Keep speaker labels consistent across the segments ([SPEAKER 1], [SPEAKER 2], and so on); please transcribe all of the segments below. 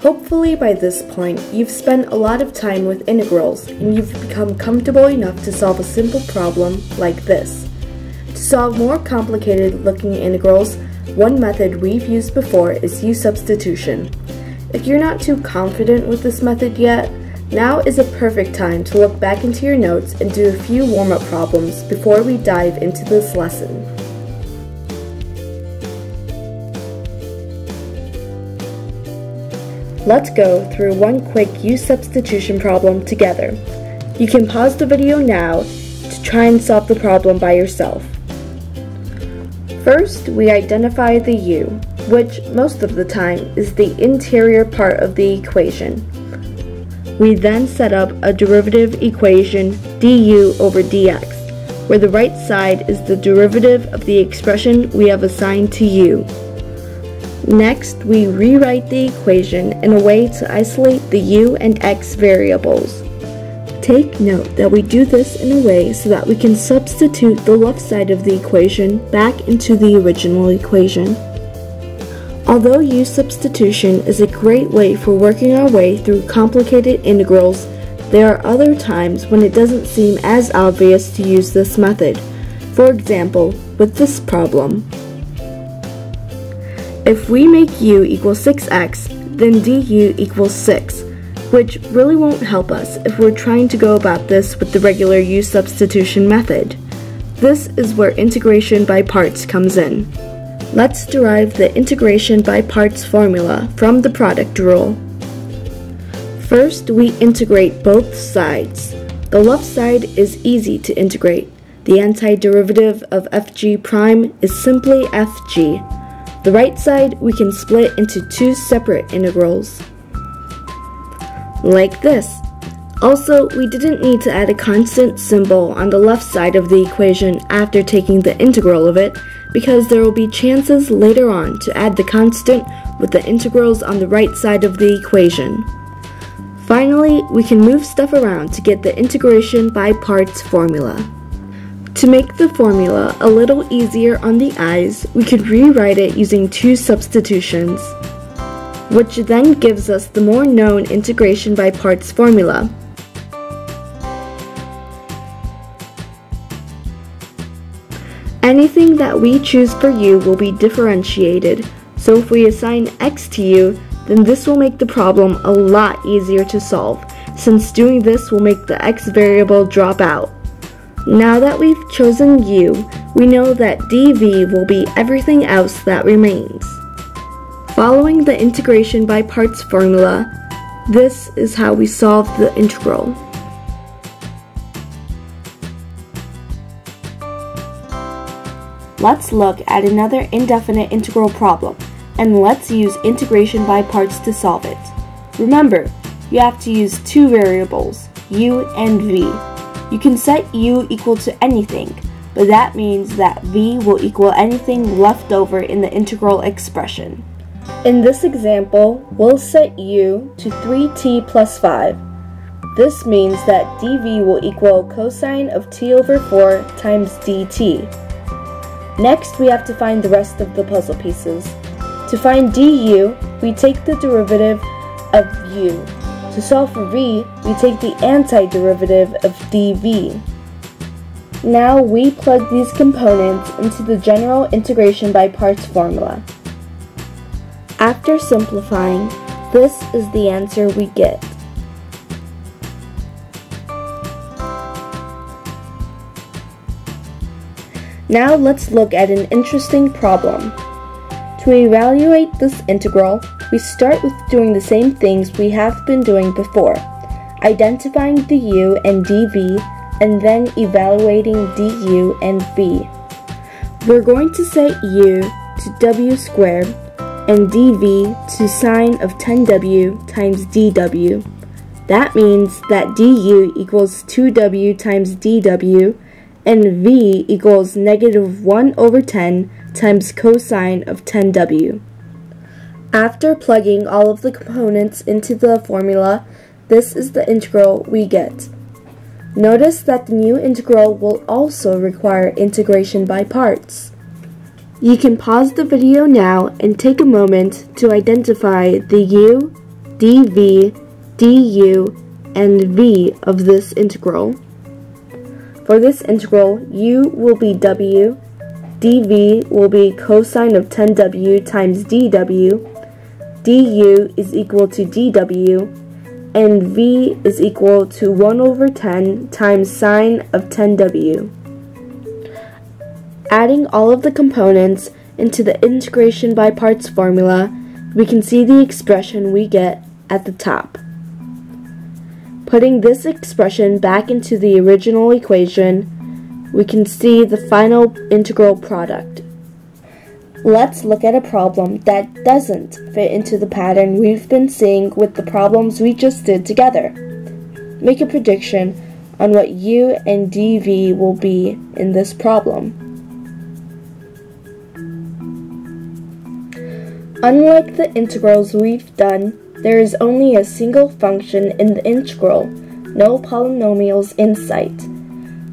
[SPEAKER 1] Hopefully by this point, you've spent a lot of time with integrals and you've become comfortable enough to solve a simple problem like this. To solve more complicated looking integrals, one method we've used before is U-Substitution. If you're not too confident with this method yet, now is a perfect time to look back into your notes and do a few warm-up problems before we dive into this lesson. Let's go through one quick U-Substitution problem together. You can pause the video now to try and solve the problem by yourself. First, we identify the U, which most of the time is the interior part of the equation. We then set up a derivative equation du over dx, where the right side is the derivative of the expression we have assigned to u. Next, we rewrite the equation in a way to isolate the u and x variables. Take note that we do this in a way so that we can substitute the left side of the equation back into the original equation. Although U-Substitution is a great way for working our way through complicated integrals, there are other times when it doesn't seem as obvious to use this method. For example, with this problem. If we make u equal 6x, then du equals 6, which really won't help us if we're trying to go about this with the regular U-Substitution method. This is where integration by parts comes in. Let's derive the integration by parts formula from the product rule. First, we integrate both sides. The left side is easy to integrate. The antiderivative of fg prime is simply fg. The right side we can split into two separate integrals. Like this. Also, we didn't need to add a constant symbol on the left side of the equation after taking the integral of it, because there will be chances later on to add the constant with the integrals on the right side of the equation. Finally, we can move stuff around to get the integration by parts formula. To make the formula a little easier on the eyes, we could rewrite it using two substitutions, which then gives us the more known integration by parts formula. Anything that we choose for u will be differentiated, so if we assign x to u, then this will make the problem a lot easier to solve, since doing this will make the x variable drop out. Now that we've chosen u, we know that dv will be everything else that remains. Following the integration by parts formula, this is how we solve the integral. Let's look at another indefinite integral problem, and let's use integration by parts to solve it. Remember, you have to use two variables, u and v. You can set u equal to anything, but that means that v will equal anything left over in the integral expression. In this example, we'll set u to 3t plus 5. This means that dv will equal cosine of t over 4 times dt. Next, we have to find the rest of the puzzle pieces. To find du, we take the derivative of u. To solve for v, we take the antiderivative of dv. Now we plug these components into the general integration by parts formula. After simplifying, this is the answer we get. Now let's look at an interesting problem. To evaluate this integral, we start with doing the same things we have been doing before, identifying the u and dv, and then evaluating du and v. We're going to set u to w squared and dv to sine of 10w times dw. That means that du equals 2w times dw, and v equals negative 1 over 10 times cosine of 10w. After plugging all of the components into the formula, this is the integral we get. Notice that the new integral will also require integration by parts. You can pause the video now and take a moment to identify the u, dv, du, and v of this integral. For this integral, u will be w, dv will be cosine of 10w times dw, du is equal to dw, and v is equal to 1 over 10 times sine of 10w. Adding all of the components into the integration by parts formula, we can see the expression we get at the top. Putting this expression back into the original equation, we can see the final integral product. Let's look at a problem that doesn't fit into the pattern we've been seeing with the problems we just did together. Make a prediction on what u and dv will be in this problem. Unlike the integrals we've done, there is only a single function in the integral, no polynomials in sight.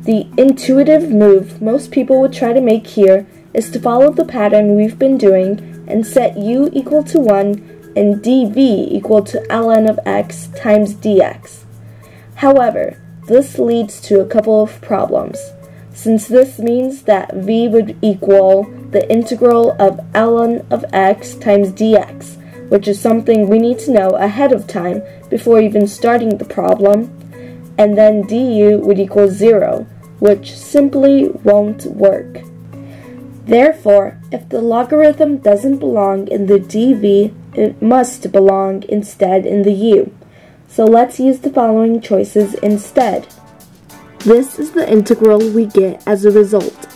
[SPEAKER 1] The intuitive move most people would try to make here is to follow the pattern we've been doing and set u equal to 1 and dv equal to ln of x times dx. However, this leads to a couple of problems, since this means that v would equal the integral of ln of x times dx, which is something we need to know ahead of time before even starting the problem, and then du would equal 0, which simply won't work. Therefore, if the logarithm doesn't belong in the dv, it must belong instead in the u. So let's use the following choices instead. This is the integral we get as a result.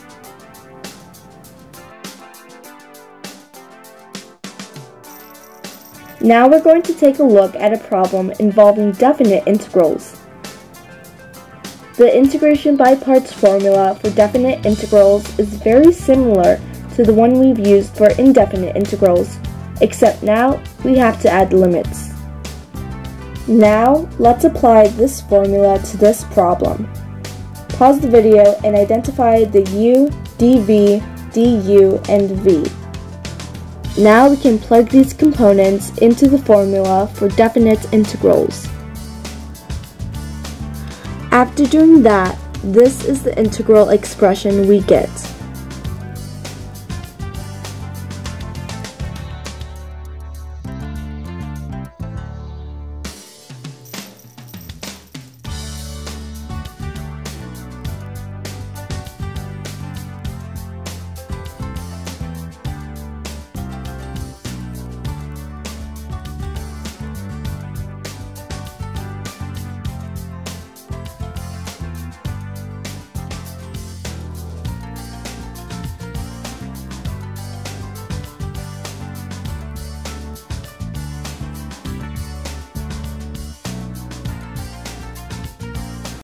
[SPEAKER 1] Now we're going to take a look at a problem involving definite integrals. The integration by parts formula for definite integrals is very similar to the one we've used for indefinite integrals, except now we have to add limits. Now let's apply this formula to this problem. Pause the video and identify the u, dv, du, and v. Now we can plug these components into the formula for definite integrals. After doing that, this is the integral expression we get.